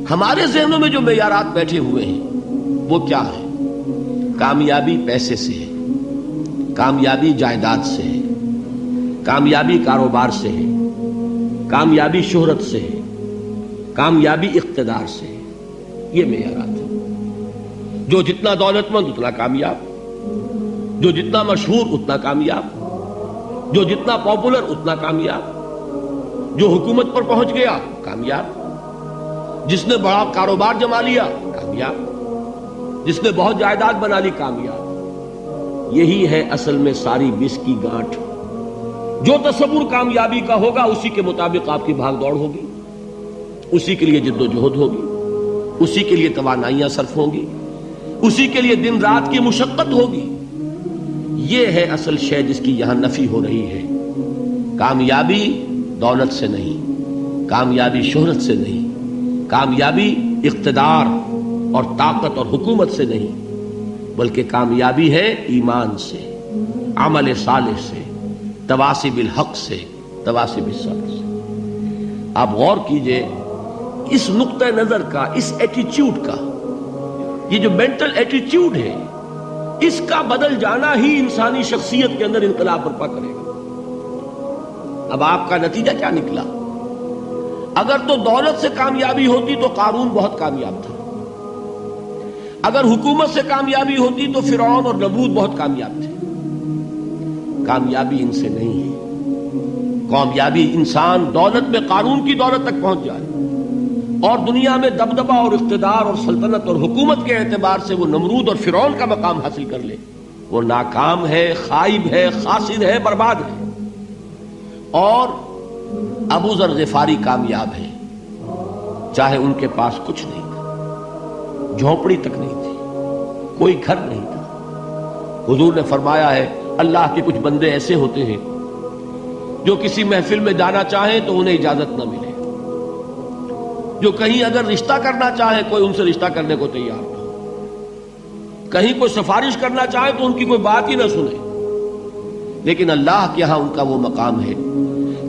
ہمارے ذہنوں میں جو معیارات بیٹھے ہوئے ہیں وہ کیا ہے؟ کامیابی پیسے سے ہے، کامیابی جائیداد سے ہے، کامیابی کاروبار سے ہے، کامیابی شہرت سے ہے، کامیابی اقتدار سے ہے. یہ معیارات ہیں. جو جتنا دولت مند اتنا کامیاب، جو جتنا مشہور اتنا کامیاب، جو جتنا پاپولر اتنا کامیاب، جو حکومت پر پہنچ گیا کامیاب، جس نے بڑا کاروبار جما لیا کامیاب، جس نے بہت جائیداد بنا لی کامیاب. یہی ہے اصل میں ساری بس کی گانٹھ. جو تصور کامیابی کا ہوگا اسی کے مطابق آپ کی بھاگ دوڑ ہوگی، اسی کے لیے جد و جہد ہوگی، اسی کے لیے توانائیاں صرف ہوں گی، اسی کے لیے دن رات کی مشقت ہوگی. یہ ہے اصل شے جس کی یہاں نفی ہو رہی ہے. کامیابی دولت سے نہیں، کامیابی شہرت سے نہیں، کامیابی اقتدار اور طاقت اور حکومت سے نہیں، بلکہ کامیابی ہے ایمان سے، عمل صالح سے، تواصی بالحق سے، تواصی بالصبر سے. آپ غور کیجئے اس نقطہ نظر کا، اس ایٹیچیوڈ کا، یہ جو مینٹل ایٹیچیوڈ ہے اس کا بدل جانا ہی انسانی شخصیت کے اندر انقلاب برپا کرے گا. اب آپ کا نتیجہ کیا نکلا؟ اگر تو دولت سے کامیابی ہوتی تو قارون بہت کامیاب تھا، اگر حکومت سے کامیابی ہوتی تو فرعون اور نمرود بہت کامیاب تھے. کامیابی ان سے نہیں ہے. کامیابی انسان دولت میں قارون کی دولت تک پہنچ جائے اور دنیا میں دبدبہ اور اقتدار اور سلطنت اور حکومت کے اعتبار سے وہ نمرود اور فرعون کا مقام حاصل کر لے، وہ ناکام ہے، خائب ہے، خاسر ہے، برباد ہے. اور ابو ذر غفاری کامیاب ہے، چاہے ان کے پاس کچھ نہیں تھا، جھونپڑی تک نہیں تھی، کوئی گھر نہیں تھا. حضور نے فرمایا ہے اللہ کے کچھ بندے ایسے ہوتے ہیں جو کسی محفل میں جانا چاہیں تو انہیں اجازت نہ ملے، جو کہیں اگر رشتہ کرنا چاہے کوئی ان سے رشتہ کرنے کو تیار نہ ہو، کہیں کوئی سفارش کرنا چاہے تو ان کی کوئی بات ہی نہ سنے. لیکن اللہ کے ہاں ان کا وہ مقام ہے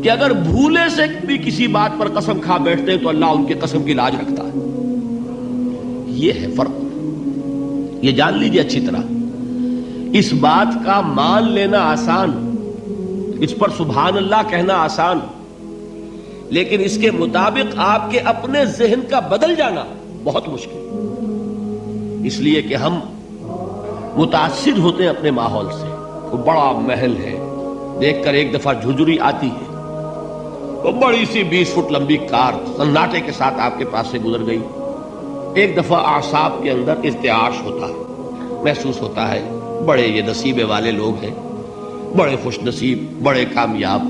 کہ اگر بھولے سے بھی کسی بات پر قسم کھا بیٹھتے ہیں تو اللہ ان کے قسم کی لاج رکھتا ہے. یہ ہے فرق. یہ جان لیجیے اچھی طرح. اس بات کا مان لینا آسان، اس پر سبحان اللہ کہنا آسان، لیکن اس کے مطابق آپ کے اپنے ذہن کا بدل جانا بہت مشکل. اس لیے کہ ہم متاثر ہوتے ہیں اپنے ماحول سے. وہ بڑا محل ہے، دیکھ کر ایک دفعہ جھجری آتی ہے، وہ بڑی سی 20 فٹ لمبی کار سناٹے کے ساتھ آپ کے پاس سے گزر گئی. ایک دفعہ اعصاب کے اندر ارتعاش ہوتا ہے، محسوس ہوتا ہے بڑے یہ نصیبے والے لوگ ہیں، بڑے خوش نصیب، بڑے کامیاب.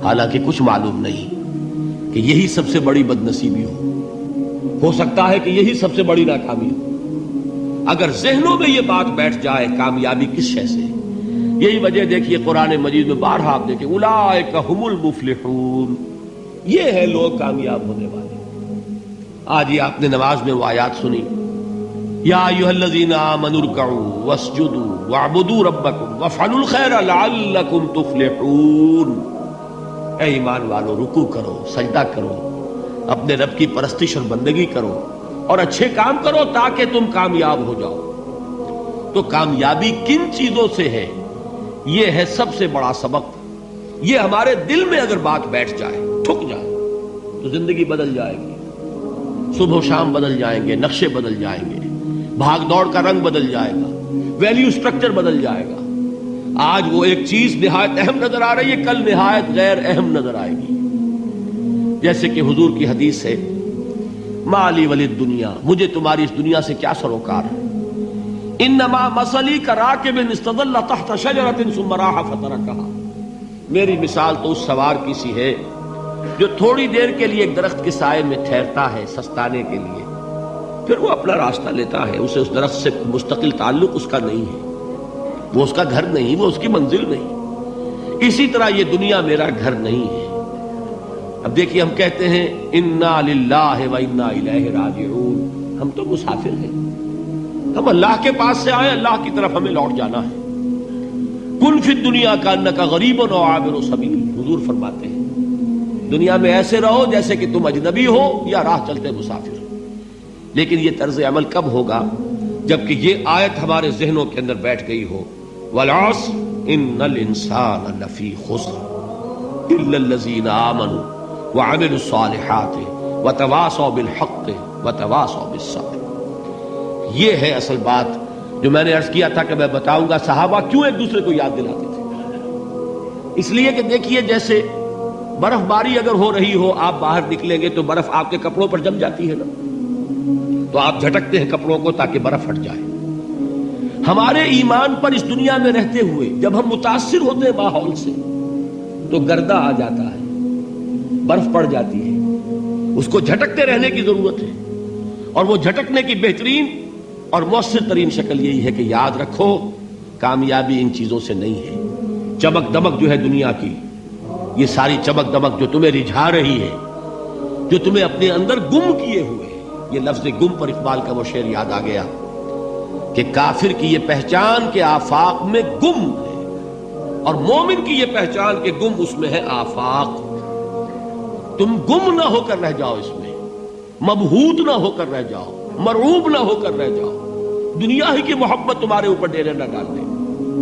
حالانکہ کچھ معلوم نہیں کہ یہی سب سے بڑی بد نصیبی ہو سکتا ہے کہ یہی سب سے بڑی ناکامی ہو. اگر ذہنوں میں یہ بات بیٹھ جائے کامیابی کس شے سے. یہی وجہ دیکھیے قرآن مجید میں بارہا آپ دیکھیں اولئک ھم المفلحون، یہ ہے لوگ کامیاب ہونے والے. آج یہ آپ نے نماز میں وہ آیات سنی، یا ایھا الذین آمنوا ارکعوا واسجدوا واعبدوا ربکم وافعلوا الخیر لعلکم تفلحون. اے ایمان والو، رکوع کرو، سجدہ کرو، اپنے رب کی پرستش اور بندگی کرو اور اچھے کام کرو تاکہ تم کامیاب ہو جاؤ. تو کامیابی کن چیزوں سے ہے؟ یہ ہے سب سے بڑا سبق. یہ ہمارے دل میں اگر بات بیٹھ جائے، ٹھک جائے، تو زندگی بدل جائے گی. صبح و شام بدل جائیں گے، نقشے بدل جائیں گے، بھاگ دوڑ کا رنگ بدل جائے گا، ویلیو سٹرکچر بدل جائے گا. آج وہ ایک چیز نہایت اہم نظر آ رہی ہے، کل نہایت غیر اہم نظر آئے گی. جیسے کہ حضور کی حدیث ہے، مالی ولی الدنیا، مجھے تمہاری اس دنیا سے کیا سروکار ہے. انما مثلی کراکب استظل تحت شجرۃ ثم راح فترکها، میری مثال تو اس سوار کی سی ہے جو تھوڑی دیر کے لیے ایک درخت کے سائے میں ٹھہرتا ہے سستانے کے لیے، پھر وہ اپنا راستہ لیتا ہے. اسے اس درخت سے مستقل تعلق اس کا نہیں ہے، وہ اس کا گھر نہیں، وہ اس کی منزل نہیں. اسی طرح یہ دنیا میرا گھر نہیں ہے. اب دیکھیے ہم کہتے ہیں انا للہ و انا الیہ راجعون، ہم تو مسافر ہیں، ہم اللہ کے پاس سے آئے، اللہ کی طرف ہمیں لوٹ جانا ہے. کن فی الدنیا کانک غریب و عابر سبیل، حضور فرماتے ہیں دنیا میں ایسے رہو جیسے کہ تم اجنبی ہو یا راہ چلتے مسافر ہو. لیکن یہ طرز عمل کب ہوگا؟ جبکہ یہ آیت ہمارے ذہنوں کے اندر بیٹھ گئی ہو. والعصر ان الانسان لفی خسر الا الذین آمنوا وعملوا الصالحات وتواصوا بالحق وتواصوا بالصبر. یہ ہے اصل بات جو میں نے عرض کیا تھا کہ میں بتاؤں گا صحابہ کیوں ایک دوسرے کو یاد دلاتے تھے. اس لیے کہ دیکھیے جیسے برف باری اگر ہو رہی ہو، آپ باہر نکلیں گے تو برف آپ کے کپڑوں پر جم جاتی ہے نا، تو آپ جھٹکتے ہیں کپڑوں کو تاکہ برف ہٹ جائے. ہمارے ایمان پر اس دنیا میں رہتے ہوئے جب ہم متاثر ہوتے ہیں ماحول سے تو گردہ آ جاتا ہے، برف پڑ جاتی ہے، اس کو جھٹکتے رہنے کی ضرورت ہے. اور وہ جھٹکنے کی بہترین اور مؤثر ترین شکل یہی ہے کہ یاد رکھو کامیابی ان چیزوں سے نہیں ہے. چمک دمک جو ہے دنیا کی، یہ ساری چمک دمک جو تمہیں رجھا رہی ہے، جو تمہیں اپنے اندر گم کیے ہوئے ہے. یہ لفظ گم پر اقبال کا وہ شعر یاد آ گیا کہ کافر کی یہ پہچان کے آفاق میں گم ہے، اور مومن کی یہ پہچان کے گم اس میں ہے آفاق. تم گم نہ ہو کر رہ جاؤ، اس میں مبہوت نہ ہو کر رہ جاؤ، مرعوب نہ ہو کر رہ جاؤ. دنیا ہی کی محبت تمہارے اوپر ڈیرے نہ ڈال دے،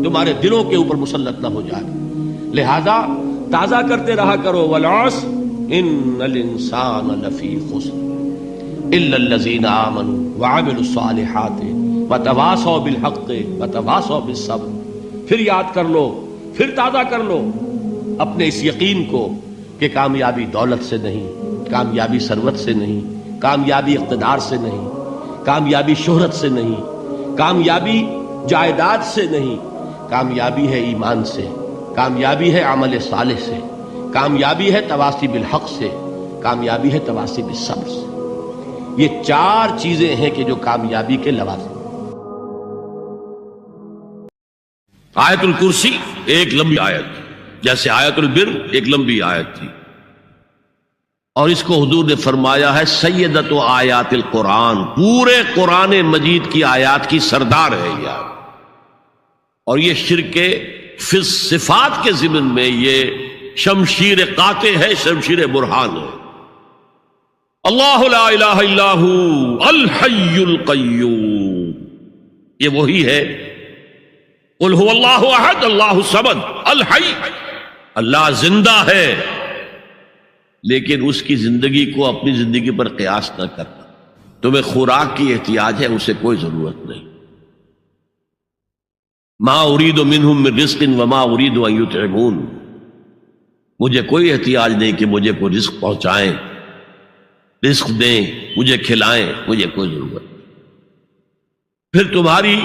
تمہارے دلوں کے اوپر مسلط نہ ہو جائے. لہذا تازہ کرتے رہا کرو والعصر ان الانسان لفی خسر الا الذین آمنوا وعملوا الصالحات وتواصوا بالحق وتواصوا بالصبر. پھر یاد کر لو، پھر تازہ کر لو اپنے اس یقین کو کہ کامیابی دولت سے نہیں، کامیابی ثروت سے نہیں، کامیابی اقتدار سے نہیں، کامیابی شہرت سے نہیں، کامیابی جائیداد سے نہیں، کامیابی ہے ایمان سے، کامیابی ہے عمل صالح سے، کامیابی ہے تواصی بالحق سے، کامیابی ہے تواصی بالصبر سے. یہ چار چیزیں ہیں کہ جو کامیابی کے لوازم. آیت الکرسی ایک لمبی آیت، جیسے آیت البر ایک لمبی آیت تھی، اور اس کو حضور نے فرمایا ہے سیدۃ آیات القرآن، پورے قرآن مجید کی آیات کی سردار ہے یہ آیت. اور یہ شرک فی الصفات کے ضمن میں یہ شمشیر قاطع ہے، شمشیر برہان ہے. اللہ لا الہ الا ہو الحی القیوم، یہ وہی ہے. قل هو اللہ احد اللہ الصمد الحی، اللہ زندہ ہے، لیکن اس کی زندگی کو اپنی زندگی پر قیاس نہ کرنا. تمہیں خوراک کی احتیاج ہے، اسے کوئی ضرورت نہیں. ما ارید منہم من رزق وما ارید ان یطعمون، مجھے کوئی احتیاج نہیں کہ مجھے کوئی رزق پہنچائیں، رزق دیں، مجھے کھلائیں، مجھے کوئی ضرورت نہیں. پھر تمہاری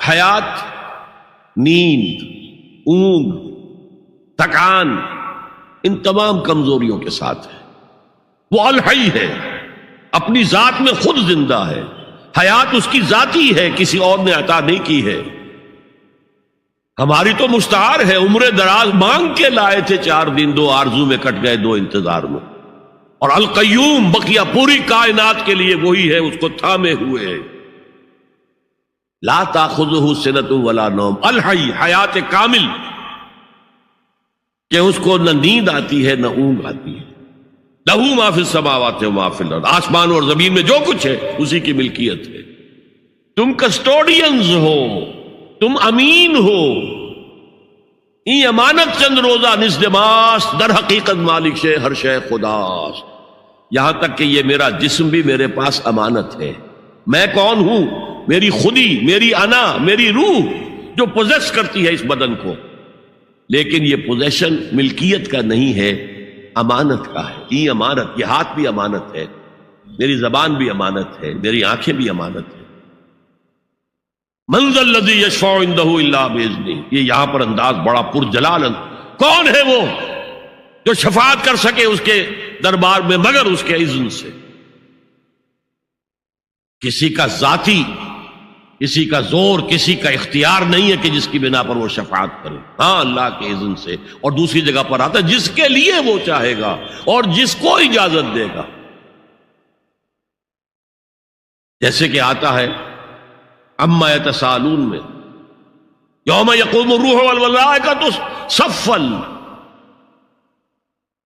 حیات نیند، اونگ، تھکان ان تمام کمزوریوں کے ساتھ ہے. وہ الحی ہے، اپنی ذات میں خود زندہ ہے، حیات اس کی ذاتی ہے، کسی اور نے عطا نہیں کی ہے. ہماری تو مستعار ہے، عمر دراز مانگ کے لائے تھے 4 دن، 2 آرزو میں کٹ گئے، 2 انتظار میں. اور القیوم بقیہ پوری کائنات کے لیے وہی ہے، اس کو تھامے ہوئے ہے. لا تاخذہ سنۃ ولا نوم، الحی، حیات کامل، کہ اس کو نہ نیند آتی ہے نہ اونگ آتی ہے. لہو ما فی السماوات و ما فی الارض، آسمان اور زمین میں جو کچھ ہے اسی کی ملکیت ہے. تم کسٹوڈینز ہو، تم امین ہو. ای امانت چند روزہ نزد ماست، در حقیقت مالک شے ہر شے خداست. یہاں تک کہ یہ میرا جسم بھی میرے پاس امانت ہے. میں کون ہوں؟ میری خودی، میری انا، میری روح جو پوزیس کرتی ہے اس بدن کو. لیکن یہ پوزیشن ملکیت کا نہیں ہے، امانت کا ہے. یہ امانت، یہ ہاتھ بھی امانت ہے، میری زبان بھی امانت ہے، میری آنکھیں بھی امانت ہے. من ذا الذی یشفع عندہ الا باذنہ، یہ یہاں پر انداز بڑا پرجلال. کون ہے وہ جو شفاعت کر سکے اس کے دربار میں مگر اس کے اذن سے؟ کسی کا ذاتی، کسی کا زور، کسی کا اختیار نہیں ہے کہ جس کی بنا پر وہ شفاعت کرے. ہاں اللہ کے اذن سے. اور دوسری جگہ پر آتا ہے جس کے لیے وہ چاہے گا اور جس کو اجازت دے گا. جیسے کہ آتا ہے اما یتساءلون میں، یوم یقوم الروح والملائکۃ صفا،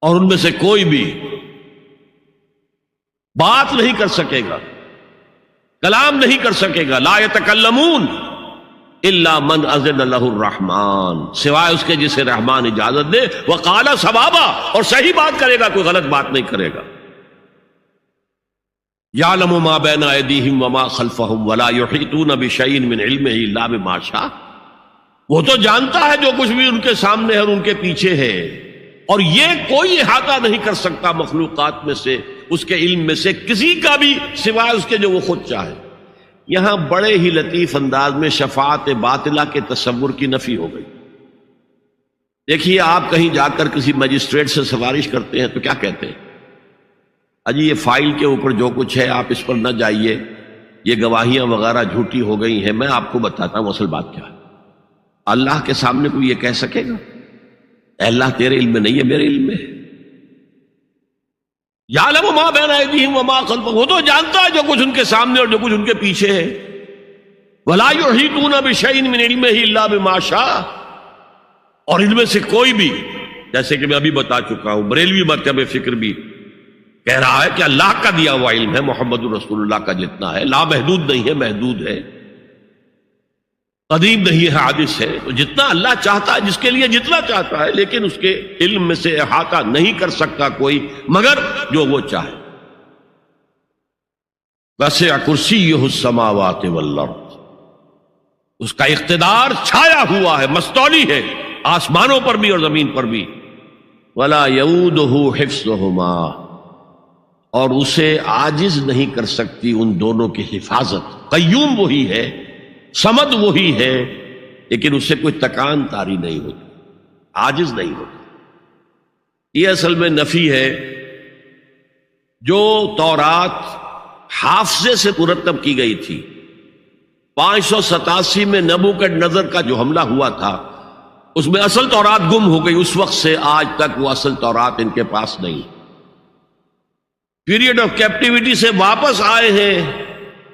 اور ان میں سے کوئی بھی بات نہیں کر سکے گا، کلام نہیں کر سکے گا. لا یتکلمون الا من اذن له الرحمن، سوائے اس کے جسے رحمان اجازت دے. وقال صوابا، اور صحیح بات کرے گا، کوئی غلط بات نہیں کرے گا. یعلم ما بین ایدیہم وما خلفہم ولا یحیطون بشیء من علمہ الا بما شاء، وہ تو جانتا ہے جو کچھ بھی ان کے سامنے ہے اور ان کے پیچھے ہے، اور یہ کوئی احاطہ نہیں کر سکتا مخلوقات میں سے، اس کے علم میں سے کسی کا بھی، سوائے اس کے جو وہ خود چاہے. یہاں بڑے ہی لطیف انداز میں شفاعت باطلہ کے تصور کی نفی ہو گئی. دیکھیے، آپ کہیں جا کر کسی مجسٹریٹ سے سفارش کرتے ہیں تو کیا کہتے ہیں؟ اجی یہ فائل کے اوپر جو کچھ ہے آپ اس پر نہ جائیے، یہ گواہیاں وغیرہ جھوٹی ہو گئی ہیں، میں آپ کو بتاتا ہوں اصل بات کیا ہے. اللہ کے سامنے کوئی یہ کہہ سکے گا اے اللہ تیرے علم میں نہیں ہے، میرے علم میں ہے؟ یعلم ما بین ایدیہم وما خلفہم، وہ تو جانتا ہے جو کچھ ان کے سامنے اور جو کچھ ان کے پیچھے ہے. ولا یحیطون بشیء من علمہ الا بما شاء، اور ان میں سے کوئی بھی، جیسے کہ میں ابھی بتا چکا ہوں، بریلوی مکتب فکر بھی کہہ رہا ہے کہ اللہ کا دیا ہوا علم ہے، محمد رسول اللہ کا جتنا ہے، لا محدود نہیں ہے، محدود ہے، قدیم نہیں ہے، حادث ہے. تو جتنا اللہ چاہتا ہے، جس کے لیے جتنا چاہتا ہے، لیکن اس کے علم میں سے احاطہ نہیں کر سکتا کوئی مگر جو وہ چاہے. وسع کرسیہ السماوات والارض، اس کا اقتدار چھایا ہوا ہے، مستولی ہے، آسمانوں پر بھی اور زمین پر بھی. ولا یؤودہ حفظہما، اور اسے عاجز نہیں کر سکتی ان دونوں کی حفاظت. قیوم وہی ہے، صمد وہی ہے، لیکن اس سے کوئی تکان تاری نہیں ہوتی، عاجز نہیں ہوتی. یہ اصل میں نفی ہے. جو تورات حافظے سے مرتب کی گئی تھی، 587 میں نبوکدنضر کا جو حملہ ہوا تھا، اس میں اصل تورات گم ہو گئی. اس وقت سے آج تک وہ اصل تورات ان کے پاس نہیں. پیریڈ آف کیپٹیوٹی سے واپس آئے ہیں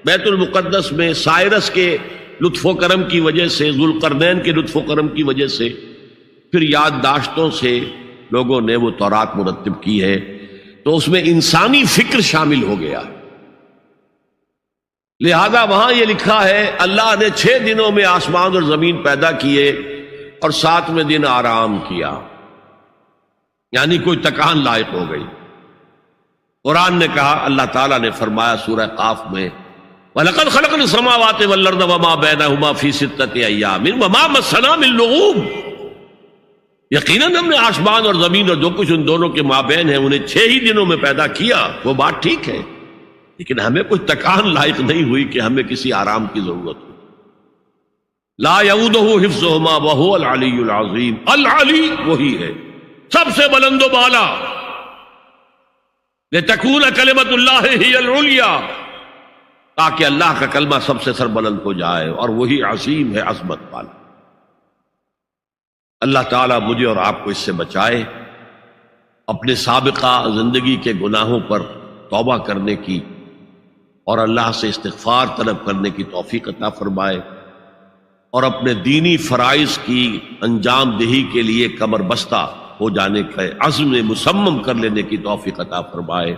بیت المقدس میں، سائرس کے لطف و کرم کی وجہ سے، ذوالقرنین کے لطف و کرم کی وجہ سے، پھر یادداشتوں سے لوگوں نے وہ تورات مرتب کی ہے. تو اس میں انسانی فکر شامل ہو گیا، لہذا وہاں یہ لکھا ہے اللہ نے 6 دنوں میں آسمان اور زمین پیدا کیے اور 7ویں دن آرام کیا، یعنی کوئی تکان لائق ہو گئی. قرآن نے کہا، اللہ تعالیٰ نے فرمایا سورہ قاف میں، وَلَقَدْ خَلَقْنَا السَّمَاوَاتِ وَالْأَرْضَ وَمَا بَيْنَهُمَا فِي 6 أَيَّامٍ وَمَا مَسَّنَا مِن لُغُوبٍ، یقیناً ہم نے آسمان اور زمین اور جو کچھ ان دونوں کے مابین ہے انہیں 6 ہی دنوں میں پیدا کیا. وہ بات ٹھیک ہے، لیکن ہمیں کوئی تکان لائق نہیں ہوئی کہ ہمیں کسی آرام کی ضرورت ہو. لا یؤودہ حفظہما وہو العلی العظیم. العلی وہی ہے، سب سے بلند و بالا. لتکون کلمۃ اللہ ہی العلیٰ، تاکہ اللہ کا کلمہ سب سے سربلند ہو جائے، اور وہی عظیم ہے، عظمت والا. اللہ تعالیٰ مجھے اور آپ کو اس سے بچائے، اپنے سابقہ زندگی کے گناہوں پر توبہ کرنے کی اور اللہ سے استغفار طلب کرنے کی توفیق عطا فرمائے، اور اپنے دینی فرائض کی انجام دہی کے لیے کمر بستہ ہو جانے کا عزم مصمم کر لینے کی توفیق عطا فرمائے.